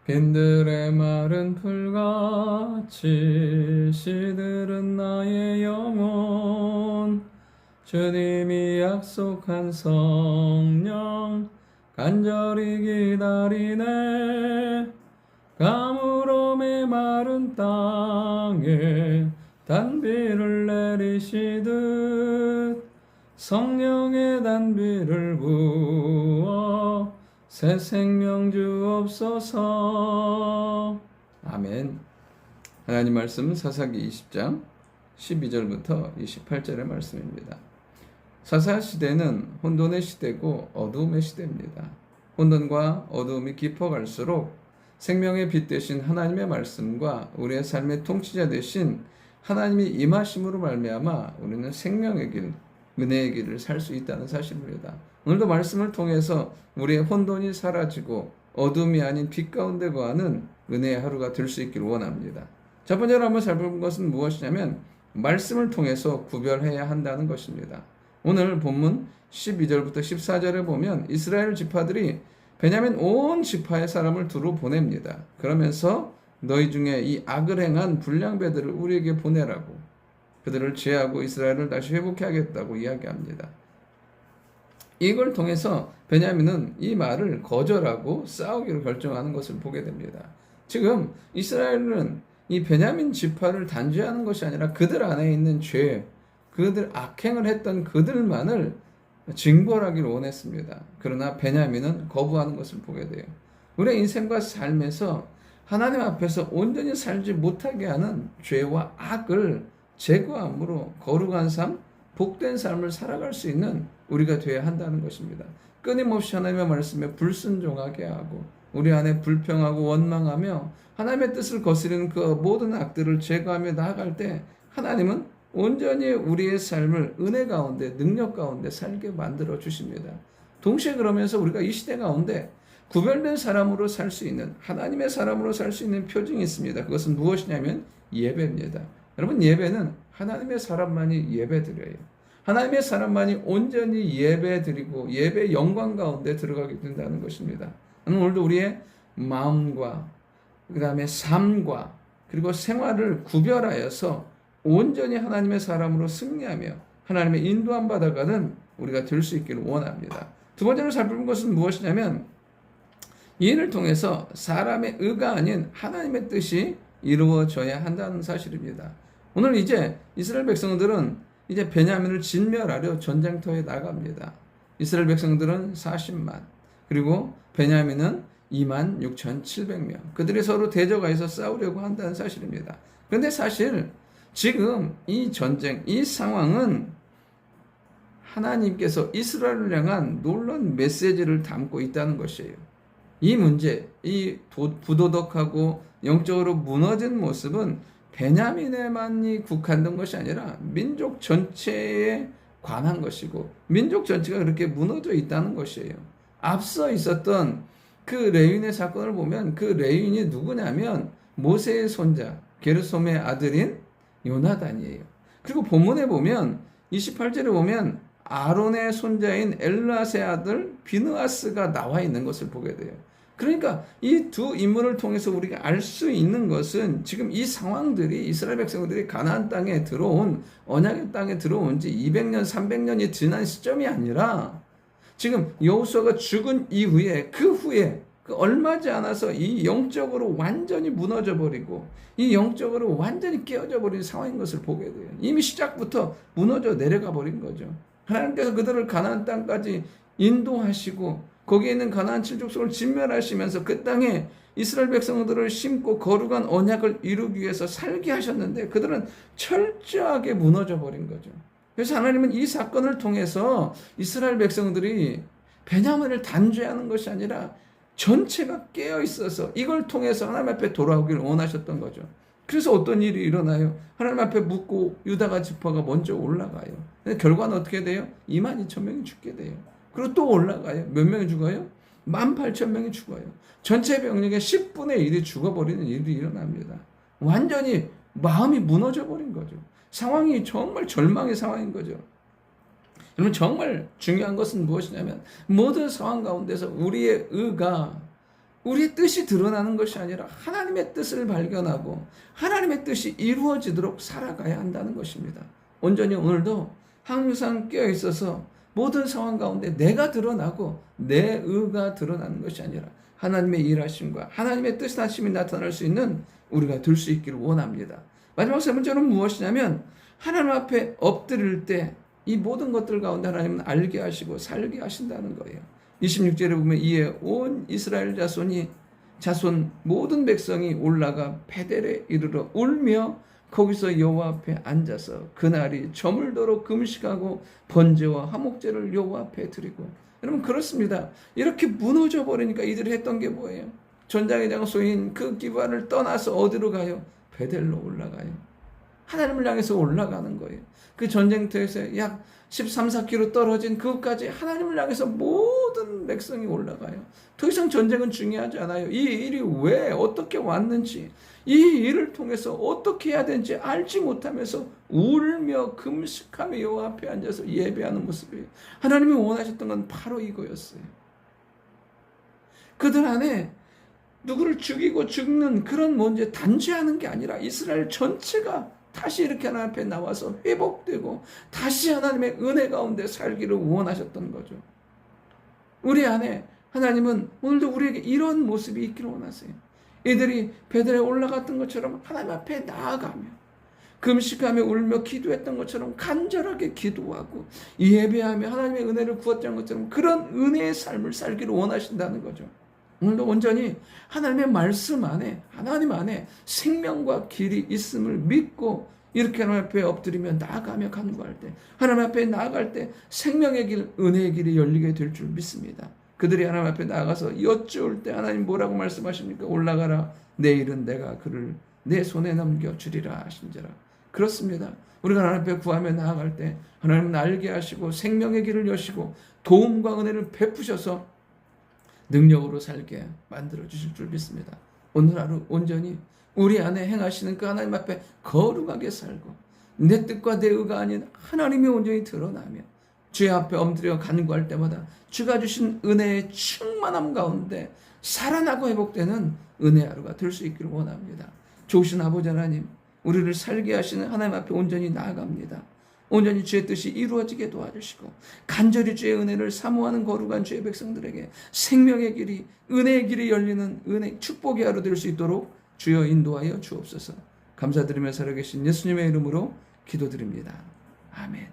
빈들의 마른 풀같이 시들은 나의 영혼. 주님이 약속한 성령 간절히 기다리네. 가물음의 마른 땅에 단비를 내리시듯 성령의 단비를 부어 새 생명 주옵소서. 아멘. 하나님 말씀 사사기 20장 12절부터 28절의 말씀입니다. 사사 시대는 혼돈의 시대고 어두움의 시대입니다. 혼돈과 어두움이 깊어갈수록 생명의 빛 되신 하나님의 말씀과 우리의 삶의 통치자 되신 하나님이 임하심으로 말미암아 우리는 생명의 길, 은혜의 길을 살 수 있다는 사실입니다. 오늘도 말씀을 통해서 우리의 혼돈이 사라지고 어둠이 아닌 빛 가운데 거하는 은혜의 하루가 될 수 있기를 원합니다. 첫 번째로 한번 살펴본 것은 무엇이냐면 말씀을 통해서 구별해야 한다는 것입니다. 오늘 본문 12절부터 14절에 보면 이스라엘 지파들이 베냐민 온 지파의 사람을 두루 보냅니다. 그러면서 너희 중에 이 악을 행한 불량배들을 우리에게 보내라고, 그들을 제하고 이스라엘을 다시 회복해야겠다고 이야기합니다. 이걸 통해서 베냐민은 이 말을 거절하고 싸우기로 결정하는 것을 보게 됩니다. 지금 이스라엘은 이 베냐민 지파를 단죄하는 것이 아니라 그들 안에 있는 죄, 그들 악행을 했던 그들만을 징벌하기를 원했습니다. 그러나 베냐민은 거부하는 것을 보게 돼요. 우리의 인생과 삶에서 하나님 앞에서 온전히 살지 못하게 하는 죄와 악을 제거함으로 거룩한 삶, 복된 삶을 살아갈 수 있는 우리가 되어야 한다는 것입니다. 끊임없이 하나님의 말씀에 불순종하게 하고 우리 안에 불평하고 원망하며 하나님의 뜻을 거스르는 그 모든 악들을 제거하며 나아갈 때 하나님은 온전히 우리의 삶을 은혜 가운데, 능력 가운데 살게 만들어 주십니다. 동시에 그러면서 우리가 이 시대 가운데 구별된 사람으로 살 수 있는, 하나님의 사람으로 살 수 있는 표징이 있습니다. 그것은 무엇이냐면 예배입니다. 여러분, 예배는 하나님의 사람만이 예배드려요. 하나님의 사람만이 온전히 예배드리고 예배 영광 가운데 들어가게 된다는 것입니다. 오늘도 우리의 마음과 그 다음에 삶과 그리고 생활을 구별하여서 온전히 하나님의 사람으로 승리하며 하나님의 인도함 받아가는 우리가 될 수 있기를 원합니다. 두 번째로 살펴본 것은 무엇이냐면 이 일을 통해서 사람의 의가 아닌 하나님의 뜻이 이루어져야 한다는 사실입니다. 오늘 이제 이스라엘 백성들은 이제 베냐민을 진멸하려 전쟁터에 나갑니다. 이스라엘 백성들은 40만, 그리고 베냐민은 26,700명. 그들이 서로 대적하여서 싸우려고 한다는 사실입니다. 그런데 사실 지금 이 전쟁, 이 상황은 하나님께서 이스라엘을 향한 놀라운 메시지를 담고 있다는 것이에요. 이 문제, 이 부도덕하고 영적으로 무너진 모습은 베냐민에만이 국한된 것이 아니라 민족 전체에 관한 것이고 민족 전체가 그렇게 무너져 있다는 것이에요. 앞서 있었던 그 레윈의 사건을 보면 그 레윈이 누구냐면 모세의 손자 게르솜의 아들인 요나단이에요. 그리고 본문에 보면 28절에 보면 아론의 손자인 엘라세 아들 비느하스가 나와 있는 것을 보게 돼요. 그러니까 이 두 인물을 통해서 우리가 알 수 있는 것은 지금 이 상황들이 이스라엘 백성들이 가나안 땅에 들어온, 언약의 땅에 들어온 지 200년, 300년이 지난 시점이 아니라 지금 여호수아가 죽은 이후에 그 후에 얼마지 않아서 이 영적으로 완전히 무너져 버리고 이 영적으로 완전히 깨어져 버린 상황인 것을 보게 돼요. 이미 시작부터 무너져 내려가 버린 거죠. 하나님께서 그들을 가나안 땅까지 인도하시고 거기에 있는 가나안 칠족속을 진멸하시면서 그 땅에 이스라엘 백성들을 심고 거룩한 언약을 이루기 위해서 살게 하셨는데 그들은 철저하게 무너져 버린 거죠. 그래서 하나님은 이 사건을 통해서 이스라엘 백성들이 베냐민을 단죄하는 것이 아니라 전체가 깨어 있어서 이걸 통해서 하나님 앞에 돌아오기를 원하셨던 거죠. 그래서 어떤 일이 일어나요? 하나님 앞에 묻고 유다가 지파가 먼저 올라가요. 근데 결과는 어떻게 돼요? 22,000명이 죽게 돼요. 그리고 또 올라가요. 몇 명이 죽어요? 18,000명이 죽어요. 전체 병력의 10분의 1이 죽어버리는 일이 일어납니다. 완전히 마음이 무너져 버린 거죠. 상황이 정말 절망의 상황인 거죠. 여러분, 정말 중요한 것은 무엇이냐면 모든 상황 가운데서 우리의 의가 우리의 뜻이 드러나는 것이 아니라 하나님의 뜻을 발견하고 하나님의 뜻이 이루어지도록 살아가야 한다는 것입니다. 온전히 오늘도 항상 깨어 있어서 모든 상황 가운데 내가 드러나고 내 의가 드러나는 것이 아니라 하나님의 일하심과 하나님의 뜻하심이 나타날 수 있는 우리가 될 수 있기를 원합니다. 마지막 세 번째는 무엇이냐면 하나님 앞에 엎드릴 때 이 모든 것들 가운데 하나님은 알게 하시고 살게 하신다는 거예요. 26절에 보면 이에 온 이스라엘 자손 모든 백성이 올라가 베델에 이르러 울며 거기서 여호와 앞에 앉아서 그날이 저물도록 금식하고 번제와 화목제를 여호와 앞에 드리고. 여러분 그렇습니다. 이렇게 무너져 버리니까 이들이 했던 게 뭐예요? 전장의 장소인 그 기브아를 떠나서 어디로 가요? 베델로 올라가요. 하나님을 향해서 올라가는 거예요. 그 전쟁터에서 약 13, 14km 떨어진 그것까지 하나님을 향해서 모든 백성이 올라가요. 더 이상 전쟁은 중요하지 않아요. 이 일이 왜 어떻게 왔는지, 이 일을 통해서 어떻게 해야 되는지 알지 못하면서 울며 금식하며 여호와 앞에 앉아서 예배하는 모습이에요. 하나님이 원하셨던 건 바로 이거였어요. 그들 안에 누구를 죽이고 죽는 그런 문제 단죄하는 게 아니라 이스라엘 전체가 다시 이렇게 하나님 앞에 나와서 회복되고 다시 하나님의 은혜 가운데 살기를 원하셨던 거죠. 우리 안에 하나님은 오늘도 우리에게 이런 모습이 있기를 원하세요. 이들이 베델에 올라갔던 것처럼 하나님 앞에 나아가며 금식하며 울며 기도했던 것처럼 간절하게 기도하고 예배하며 하나님의 은혜를 구했던 것처럼 그런 은혜의 삶을 살기를 원하신다는 거죠. 오늘도 온전히 하나님의 말씀 안에 하나님 안에 생명과 길이 있음을 믿고 이렇게 하나님 앞에 엎드리며 나아가며 간구할 때 하나님 앞에 나아갈 때 생명의 길, 은혜의 길이 열리게 될 줄 믿습니다. 그들이 하나님 앞에 나아가서 여쭈을 때 하나님 뭐라고 말씀하십니까? 올라가라, 내일은 내가 그를 내 손에 넘겨주리라 하신지라. 그렇습니다. 우리가 하나님 앞에 구하며 나아갈 때 하나님은 알게 하시고 생명의 길을 여시고 도움과 은혜를 베푸셔서 능력으로 살게 만들어 주실 줄 믿습니다. 오늘 하루 온전히 우리 안에 행하시는 그 하나님 앞에 거룩하게 살고 내 뜻과 내 의가 아닌 하나님이 온전히 드러나며 주의 앞에 엎드려 간구할 때마다 주가 주신 은혜의 충만함 가운데 살아나고 회복되는 은혜 하루가 될 수 있기를 원합니다. 좋으신 아버지 하나님, 우리를 살게 하시는 하나님 앞에 온전히 나아갑니다. 온전히 주의 뜻이 이루어지게 도와주시고 간절히 주의 은혜를 사모하는 거룩한 주의 백성들에게 생명의 길이, 은혜의 길이 열리는 은혜, 축복의 하루 될 수 있도록 주여 인도하여 주옵소서. 감사드리며 살아계신 예수님의 이름으로 기도드립니다. 아멘.